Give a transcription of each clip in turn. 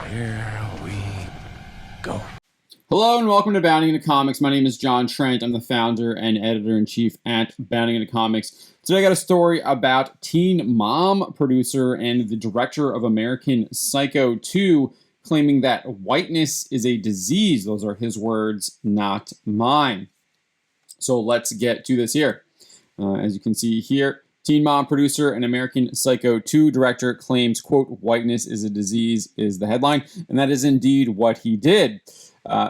Here we go. Hello and welcome to Bounding Into Comics. My name is John Trent. I'm the founder and editor-in-chief at Bounding Into Comics. Today I got a story about Teen Mom producer and the director of American Psycho 2 claiming that whiteness is a disease. Those are his words, not mine. So let's get to this here. As you can see here, Teen Mom producer and American Psycho 2 director claims, quote, whiteness is a disease is the headline. And that is indeed what he did.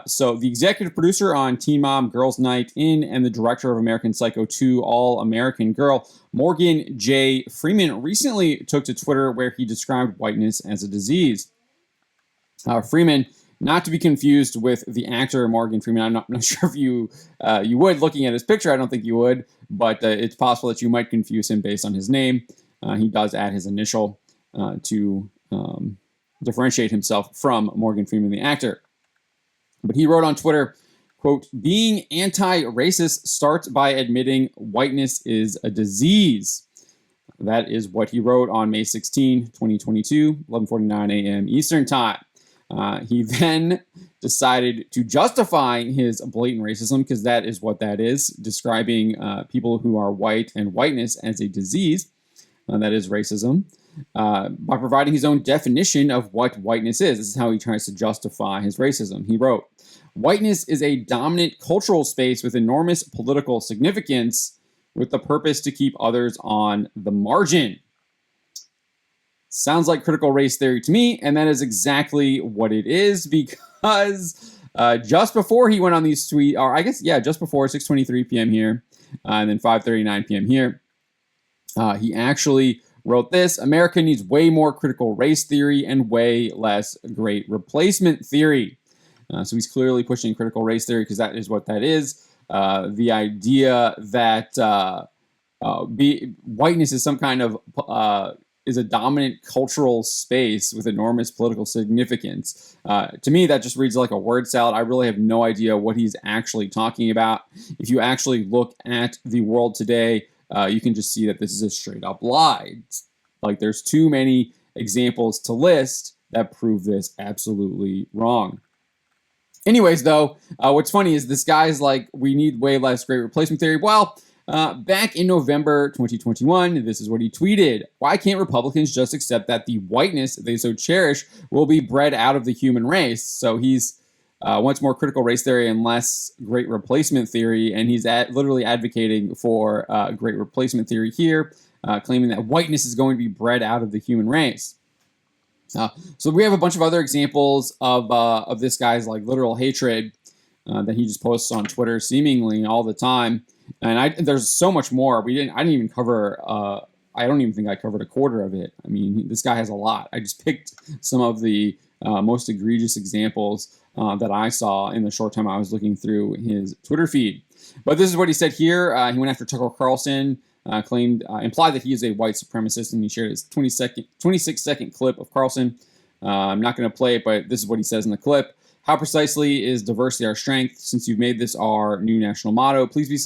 So the executive producer on Teen Mom Girls Night In and the director of American Psycho 2 All American Girl, Morgan J. Freeman, recently took to Twitter where he described whiteness as a disease. Freeman, not to be confused with the actor Morgan Freeman. I'm not sure if you would, looking at his picture. I don't think you would, but it's possible that you might confuse him based on his name. He does add his initial to differentiate himself from Morgan Freeman, the actor. But he wrote on Twitter, quote, being anti-racist starts by admitting whiteness is a disease. That is what he wrote on May 16, 2022, 11:49 a.m. Eastern Time. He then decided to justify his blatant racism, because that is what that is, describing people who are white and whiteness as a disease. That is racism. By providing his own definition of what whiteness is. This is how he tries to justify his racism. He wrote, whiteness is a dominant cultural space with enormous political significance with the purpose to keep others on the margin. Sounds like critical race theory to me, and that is exactly what it is, because just before he went on these tweets, or I guess, yeah, just before 6:23 p.m. here, and then 5:39 p.m. here, he actually wrote this: America needs way more critical race theory and way less great replacement theory. So he's clearly pushing critical race theory because that is what that is. The idea that whiteness is some kind of is a dominant cultural space with enormous political significance. To me, that just reads like a word salad. I really have no idea what he's actually talking about. If you actually look at the world today, you can just see that this is a straight up lie. Like, there's too many examples to list that prove this absolutely wrong. Anyways, though, what's funny is this guy's like, we need way less great replacement theory. Well, back in November 2021, this is what he tweeted. Why can't Republicans just accept that the whiteness they so cherish will be bred out of the human race? So he's wants more critical race theory and less great replacement theory, and he's literally advocating for great replacement theory here, claiming that whiteness is going to be bred out of the human race. So we have a bunch of other examples of this guy's like literal hatred that he just posts on Twitter seemingly all the time, and there's so much more. I didn't even cover. I don't even think I covered a quarter of it. I mean, this guy has a lot. I just picked some of the most egregious examples that I saw in the short time I was looking through his Twitter feed. But this is what he said here. He went after Tucker Carlson, implied that he is a white supremacist, and he shared his 26-second clip of Carlson. I'm not going to play it, but this is what he says in the clip. How precisely is diversity our strength? Since you've made this our new national motto, please be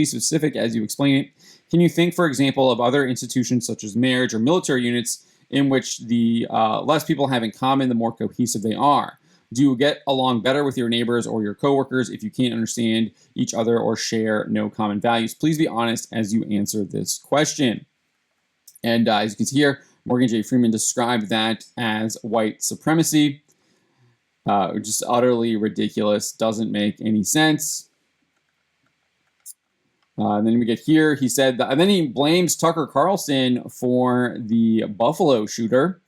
specific as you explain it. Can you think, for example, of other institutions such as marriage or military units in which the less people have in common, the more cohesive they are? Do you get along better with your neighbors or your coworkers if you can't understand each other or share no common values? Please be honest as you answer this question. And as you can see here, Morgan J. Freeman described that as white supremacy. Just utterly ridiculous. Doesn't make any sense. And then we get here. He said, and then he blames Tucker Carlson for the Buffalo shooter.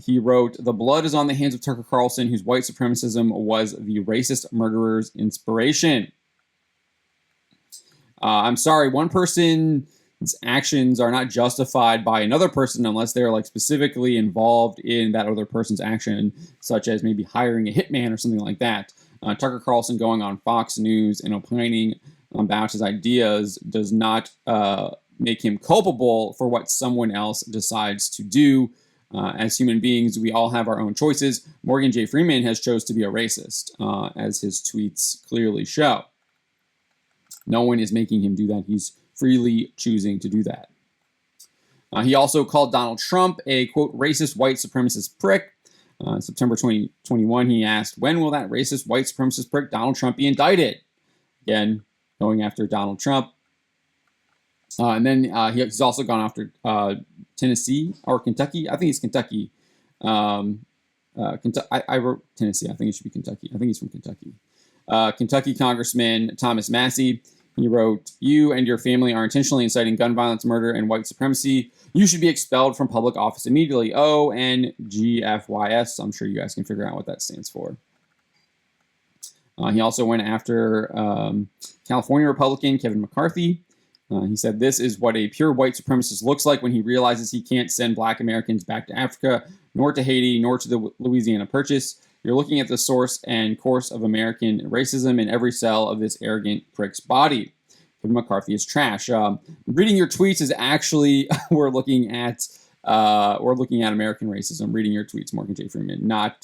He wrote, the blood is on the hands of Tucker Carlson, whose white supremacism was the racist murderer's inspiration. I'm sorry, one person's actions are not justified by another person unless they're like specifically involved in that other person's action, such as maybe hiring a hitman or something like that. Tucker Carlson going on Fox News and opining about his ideas does not make him culpable for what someone else decides to do. As human beings, we all have our own choices. Morgan J. Freeman has chose to be a racist, as his tweets clearly show. No one is making him do that. He's freely choosing to do that. He also called Donald Trump a, quote, racist white supremacist prick. September 2021, he asked, when will that racist white supremacist prick Donald Trump be indicted? Again, going after Donald Trump. And then he's also gone after Tennessee or Kentucky. I think it's Kentucky. I wrote Tennessee. I think it should be Kentucky. I think he's from Kentucky. Kentucky Congressman Thomas Massey. He wrote, you and your family are intentionally inciting gun violence, murder, and white supremacy. You should be expelled from public office immediately. ONGFYS. I'm sure you guys can figure out what that stands for. He also went after California Republican Kevin McCarthy. He said, this is what a pure white supremacist looks like when he realizes he can't send black Americans back to Africa, nor to Haiti, nor to the Louisiana Purchase. You're looking at the source and course of American racism in every cell of this arrogant prick's body. Kevin McCarthy is trash. Reading your tweets is actually we're looking at American racism. Reading your tweets, Morgan J. Freeman, not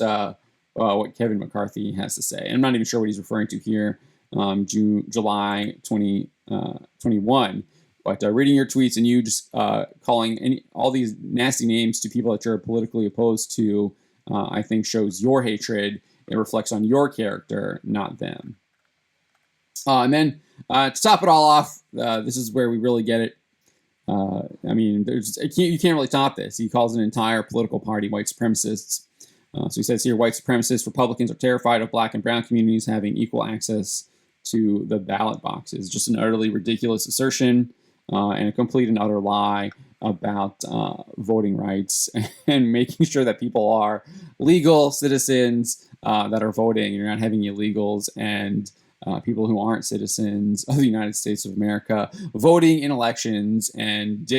what Kevin McCarthy has to say. And I'm not even sure what he's referring to here. July 2021. But reading your tweets and you just calling all these nasty names to people that you're politically opposed to, I think shows your hatred. It reflects on your character, not them. And then to top it all off, this is where we really get it. I mean, you can't really top this. He calls an entire political party white supremacists. So he says here, white supremacists, Republicans are terrified of black and brown communities having equal access to the ballot boxes. Just an utterly ridiculous assertion and a complete and utter lie about voting rights and making sure that people are legal citizens that are voting. You're not having illegals and people who aren't citizens of the United States of America voting in elections and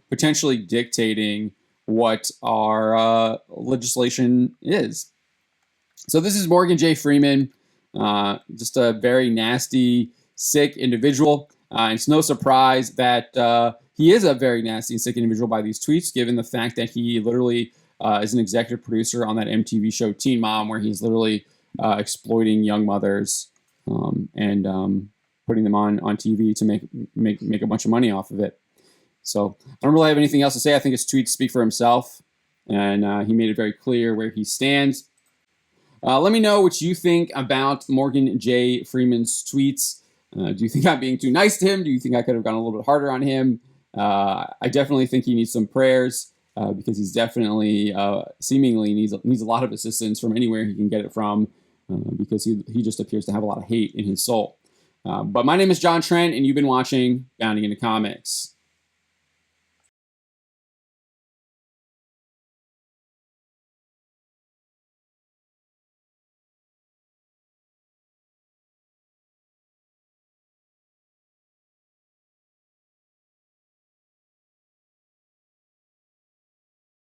potentially dictating what our legislation is. So this is Morgan J. Freeman, just a very nasty, sick individual. It's no surprise that he is a very nasty and sick individual by these tweets, given the fact that he literally is an executive producer on that MTV show Teen Mom, where he's literally exploiting young mothers and putting them on TV to make a bunch of money off of it. So I don't really have anything else to say. I think his tweets speak for himself, and he made it very clear where he stands. Let me know what you think about Morgan J. Freeman's tweets. Do you think I'm being too nice to him? Do you think I could have gone a little bit harder on him? I definitely think he needs some prayers because he's definitely seemingly needs a lot of assistance from anywhere he can get it from because he just appears to have a lot of hate in his soul. But my name is John Trent, and you've been watching Bounding into Comics.